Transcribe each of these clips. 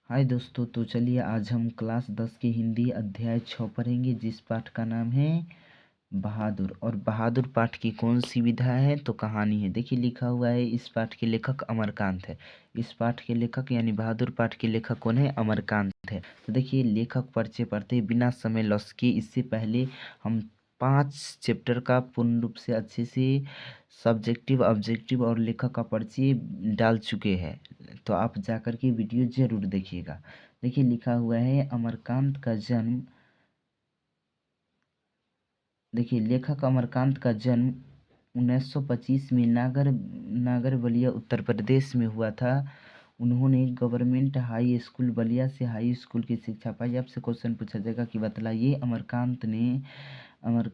हाय दोस्तों, तो चलिए आज हम क्लास 10 की हिंदी अध्याय 6 पढ़ेंगे, जिस पाठ का नाम है बहादुर। और बहादुर पाठ की कौन सी विधा है? तो कहानी है। देखिए लिखा हुआ है, इस पाठ के लेखक अमरकांत है। इस पाठ के लेखक यानी बहादुर पाठ के लेखक कौन है? अमरकांत है। तो देखिए लेखक परिचय पढ़ते बिना समय लॉस किए। इससे पहले हम 5 चैप्टर का पूर्ण रूप से अच्छे से सब्जेक्टिव, ऑब्जेक्टिव और लेखक का परिचय डाल चुके हैं। तो आप जाकर के वीडियो जरूर देखिएगा। देखिए लिखा हुआ है, अमरकांत का जन्म, देखिए लेखक अमरकांत का जन्म 1925 में नागर बलिया उत्तर प्रदेश में हुआ था। उन्होंने गवर्नमेंट हाई स्कूल बलिया से हाई स्कूल की शिक्षा पाई। आपसे क्वेश्चन पूछा जाएगा कि बतलाइए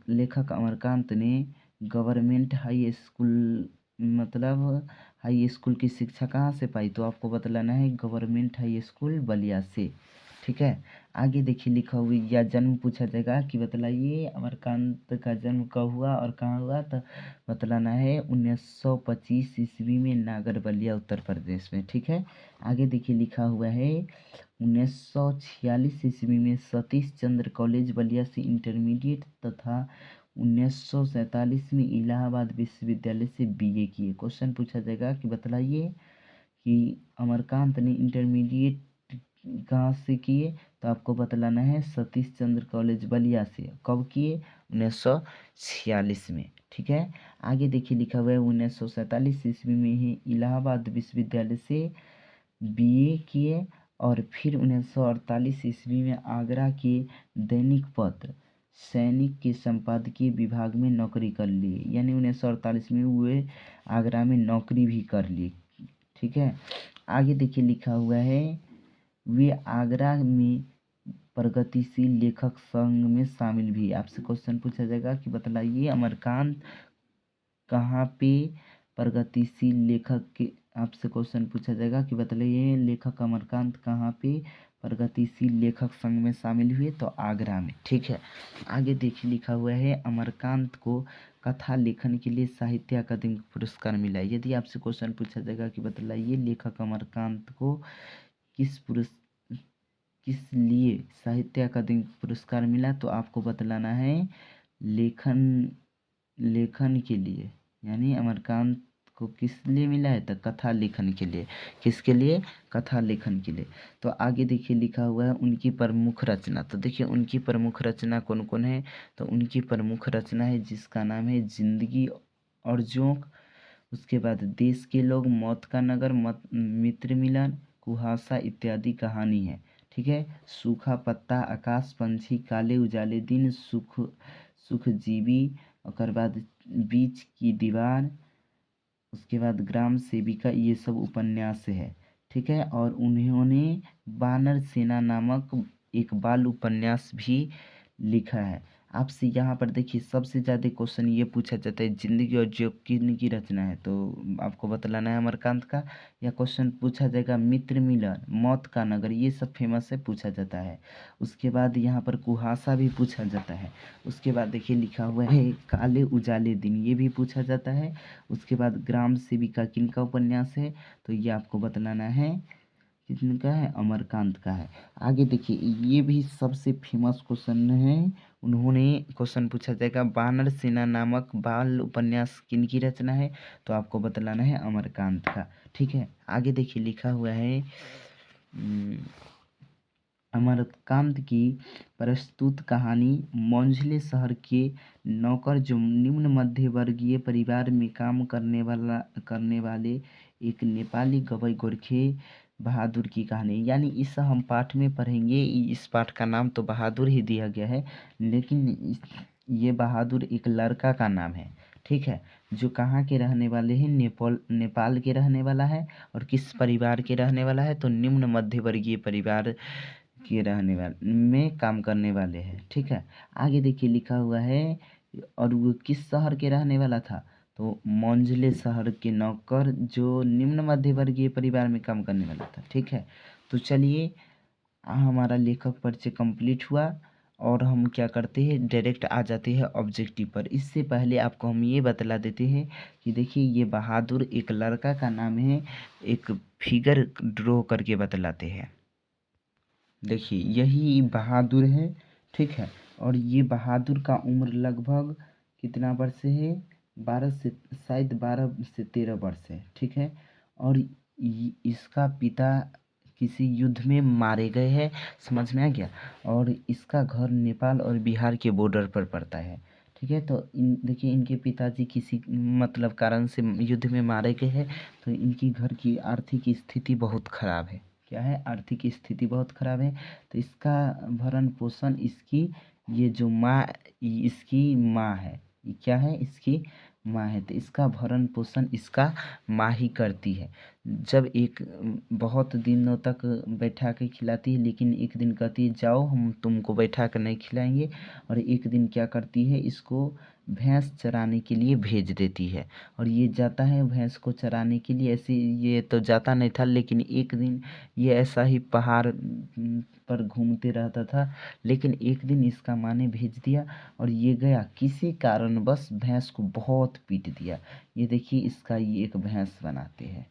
लेखक अमरकांत ने गवर्नमेंट हाई स्कूल मतलब हाई स्कूल की शिक्षा कहाँ से पाई? तो आपको बतलाना है गवर्नमेंट हाई स्कूल बलिया से। ठीक है। आगे देखिए लिखा हुआ, या जन्म पूछा जाएगा कि बतलाइए अमरकांत का जन्म कब हुआ और कहाँ हुआ? तो बतलाना है 1925 ईस्वी में नागर बलिया उत्तर प्रदेश में। ठीक है। आगे देखिए लिखा हुआ है, 1946 ईस्वी में सतीश चंद्र कॉलेज बलिया से इंटरमीडिएट तथा 1947 में इलाहाबाद विश्वविद्यालय से बीए किए। क्वेश्चन पूछा जाएगा कि बतलाइए कि अमरकांत ने इंटरमीडिएट कहाँ से किए? तो आपको बतलाना है सतीश चंद्र कॉलेज बलिया से। कब किए? 1946 में। ठीक है। आगे देखिए लिखा हुआ है, 1947 ईस्वी में ही इलाहाबाद विश्वविद्यालय से बीए किए और फिर 1948 ईस्वी में आगरा के दैनिक पत्र सैनिक के संपादकीय विभाग में नौकरी कर ली। यानी 1948 में वे आगरा में नौकरी भी कर ली। ठीक है। आगे देखिए लिखा हुआ है, वे आगरा में प्रगतिशील लेखक संघ में शामिल भी। आपसे क्वेश्चन पूछा जाएगा कि बतलाइए अमरकांत कहाँ पे प्रगतिशील लेखक के, आपसे क्वेश्चन पूछा जाएगा कि बताइए लेखक अमरकांत कहाँ पे प्रगतिशील लेखक संघ में शामिल हुए? तो आगरा में। ठीक है। आगे देखिए लिखा हुआ है, अमरकांत को कथा लेखन के लिए साहित्य अकादमी पुरस्कार मिला। यदि आपसे क्वेश्चन पूछा जाएगा कि बताइए लेखक अमरकांत को किस लिए साहित्य अकादमी पुरस्कार मिला? तो आपको बतलाना है लेखन के लिए। यानी अमरकांत को किस लिए मिला है? तो कथा लेखन के लिए। किसके लिए? कथा लेखन के लिए। तो आगे देखिए लिखा हुआ है, उनकी प्रमुख रचना। तो देखिए उनकी प्रमुख रचना कौन कौन है? तो उनकी प्रमुख रचना है जिसका नाम है जिंदगी और जोंक, उसके बाद देश के लोग, मौत का नगर, मित्र मिलन, कुहासा इत्यादि कहानी है। ठीक है। सूखा पत्ता, आकाश पंछी, काले उजाले दिन, सुखजीवी, और बाद बीच की दीवार, उसके बाद ग्राम सेविका, ये सब उपन्यास है। ठीक है। और उन्होंने वानर सेना नामक एक बाल उपन्यास भी लिखा है। आपसे यहाँ पर देखिए सबसे ज़्यादा क्वेश्चन ये पूछा जाता है जिंदगी और जो किन की रचना है? तो आपको बतलाना है अमरकांत का। या क्वेश्चन पूछा जाएगा मित्र मिलन, मौत का नगर, ये सब फेमस है, पूछा जाता है। उसके बाद यहाँ पर कुहासा भी पूछा जाता है। उसके बाद देखिए लिखा हुआ है काले उजाले दिन, ये भी पूछा जाता है। उसके बाद ग्राम सेविका किनका उपन्यास है? तो ये आपको बतलाना है किनका है? अमरकांत का है। आगे देखिए ये भी सबसे फेमस क्वेश्चन है। उन्होंने क्वेश्चन पूछा जाएगा वानर सेना नामक बाल उपन्यास किनकी रचना है? तो आपको बतलाना है अमरकांत का। ठीक है। आगे देखिए लिखा हुआ है, अमरकांत की प्रस्तुत कहानी मंझले शहर के नौकर जो निम्न मध्य वर्गीय परिवार में काम करने वाले एक नेपाली गवई गोरखे बहादुर की कहानी। यानी इस हम पाठ में पढ़ेंगे। इस पाठ का नाम तो बहादुर ही दिया गया है, लेकिन ये बहादुर एक लड़का का नाम है। ठीक है। जो कहाँ के रहने वाले हैं? नेपाल के रहने वाला है। और किस परिवार के रहने वाला है? तो निम्न मध्य वर्गीय परिवार के रहने वाले में काम करने वाले हैं। ठीक है। आगे देखिए लिखा हुआ है, और वो किस शहर के रहने वाला था? तो मंझले शहर के नौकर जो निम्न मध्य वर्गीय परिवार में काम करने वाला था। ठीक है। तो चलिए हमारा लेखक परिचय कंप्लीट हुआ और हम क्या करते हैं, डायरेक्ट आ जाते हैं ऑब्जेक्टिव पर। इससे पहले आपको हम ये बतला देते हैं कि देखिए ये बहादुर एक लड़का का नाम है, एक फिगर ड्रॉ करके बतलाते हैं। देखिए यही बहादुर है, ठीक है। और ये बहादुर का उम्र लगभग कितना वर्ष है, 12 से शायद 12 से 13 वर्ष है, ठीक है। और इसका पिता किसी युद्ध में मारे गए हैं, समझ में आ गया। और इसका घर नेपाल और बिहार के बॉर्डर पर पड़ता है, ठीक है। तो देखिए इनके पिताजी किसी मतलब कारण से युद्ध में मारे गए हैं, तो इनकी घर की आर्थिक स्थिति बहुत ख़राब है। क्या है, आर्थिक स्थिति बहुत ख़राब है। तो इसका भरण पोषण इसकी ये जो माँ, इसकी माँ है, ये क्या है, इसकी माँ है। तो इसका भरण पोषण इसका माँ ही करती है। जब एक बहुत दिनों तक बैठा के खिलाती है, लेकिन एक दिन कहती है जाओ हम तुमको बैठा कर नहीं खिलाएंगे। और एक दिन क्या करती है, इसको भैंस चराने के लिए भेज देती है। और ये जाता है भैंस को चराने के लिए। ऐसे ये तो जाता नहीं था, लेकिन एक दिन ये ऐसा ही पहाड़ पर घूमते रहता था। लेकिन एक दिन इसका माँ ने भेज दिया और ये गया, किसी कारणवश भैंस को बहुत पीट दिया। ये देखिए इसका ये एक भैंस बनाते हैं,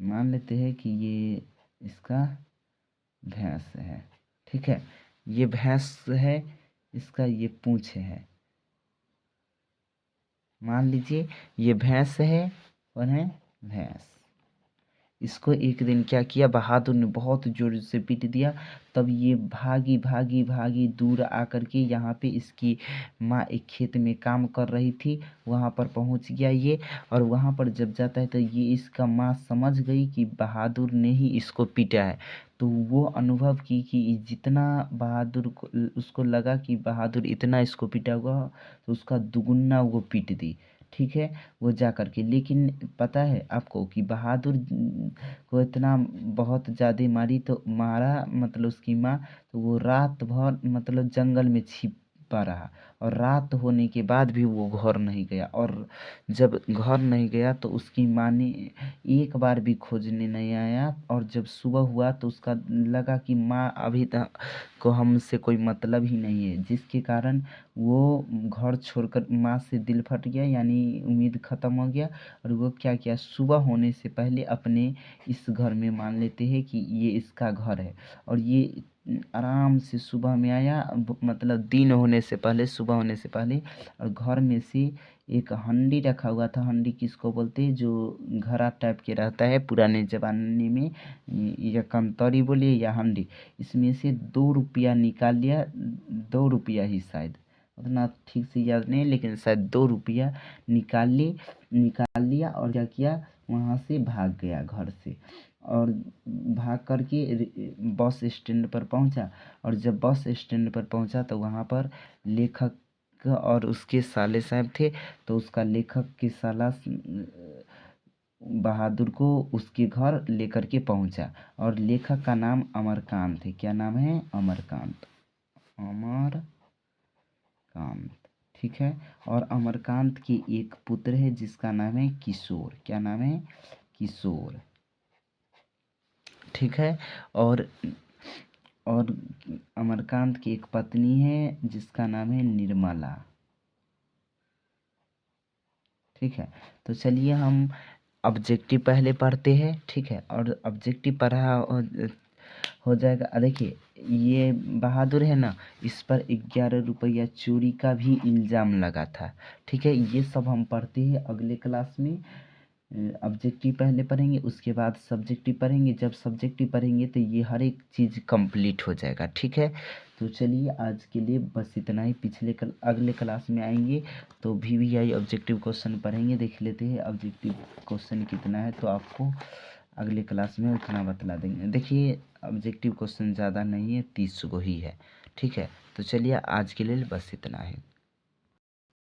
मान लेते हैं कि ये इसका भैंस है, ठीक है। ये भैंस है, इसका ये पूँछ है, मान लीजिए ये भैंस है और है भैंस। इसको एक दिन क्या किया, बहादुर ने बहुत जोर से पीट दिया। तब ये भागी भागी भागी दूर आकर के यहाँ पे इसकी माँ एक खेत में काम कर रही थी, वहाँ पर पहुँच गया ये। और वहाँ पर जब जाता है तो ये इसका माँ समझ गई कि बहादुर ने ही इसको पीटा है। तो वो अनुभव की कि जितना बहादुर को उसको लगा कि बहादुर इतना इसको पीटा हुआ, तो उसका दुगुना वो पीट दी, ठीक है। वो जा कर के, लेकिन पता है आपको कि बहादुर को इतना बहुत ज़्यादा मारी, तो मारा मतलब उसकी माँ, तो वो रात भर मतलब जंगल में छिपा रहा। और रात होने के बाद भी वो घर नहीं गया। और जब घर नहीं गया तो उसकी माँ ने एक बार भी खोजने नहीं आया। और जब सुबह हुआ तो उसका लगा कि माँ अभी तक को हमसे कोई मतलब ही नहीं है, जिसके कारण वो घर छोड़कर माँ से दिल फट गया, यानी उम्मीद ख़त्म हो गया। और वो क्या किया, सुबह होने से पहले अपने इस घर में मान लेते हैं कि ये इसका घर है। और ये आराम से सुबह में आया, मतलब दिन होने से पहले, सुबह होने से पहले। और घर में से एक हंडी रखा हुआ था। हंडी किसको बोलते हैं, जो घड़ा टाइप के रहता है पुराने ज़माने में, या कंतरी बोलिए या हंडी। इसमें से 2 रुपया निकाल लिया, 2 रुपया ही शायद, उतना ठीक से याद नहीं, लेकिन शायद 2 रुपया निकाल लिया। और क्या किया, वहाँ से भाग गया घर से। और भाग कर के बस स्टैंड पर पहुँचा। और जब बस स्टैंड पर पहुँचा तो वहाँ पर लेखक और उसके साले साहब थे। तो उसका लेखक के साला बहादुर को उसके घर लेकर के पहुँचा। और लेखक का नाम अमरकांत है। क्या नाम है, अमरकांत, अमरकांत, ठीक है। और अमरकांत की एक पुत्र है जिसका नाम है किशोर। क्या नाम है, किशोर, ठीक है। और अमरकांत की एक पत्नी है जिसका नाम है निर्मला, ठीक है। तो चलिए हम ऑब्जेक्टिव पहले पढ़ते हैं, ठीक है। और ऑब्जेक्टिव पढ़ा हो जाएगा। देखिए ये बहादुर है ना, इस पर 11 रुपया चोरी का भी इल्ज़ाम लगा था, ठीक है। ये सब हम पढ़ते हैं अगले क्लास में। ऑब्जेक्टिव पहले पढ़ेंगे, उसके बाद सब्जेक्टिव पढ़ेंगे। जब सब्जेक्टिव पढ़ेंगे तो ये हर एक चीज़ कंप्लीट हो जाएगा, ठीक है। तो चलिए आज के लिए बस इतना ही। अगले क्लास में आएंगे तो VVI ऑब्जेक्टिव क्वेश्चन पढ़ेंगे, देख लेते हैं ऑब्जेक्टिव क्वेश्चन कितना है। तो आपको अगले क्लास में उतना बतला देंगे। देखिए ऑब्जेक्टिव क्वेश्चन ज़्यादा नहीं है, 30 गो ही है, ठीक है। तो चलिए आज के लिए बस इतना है।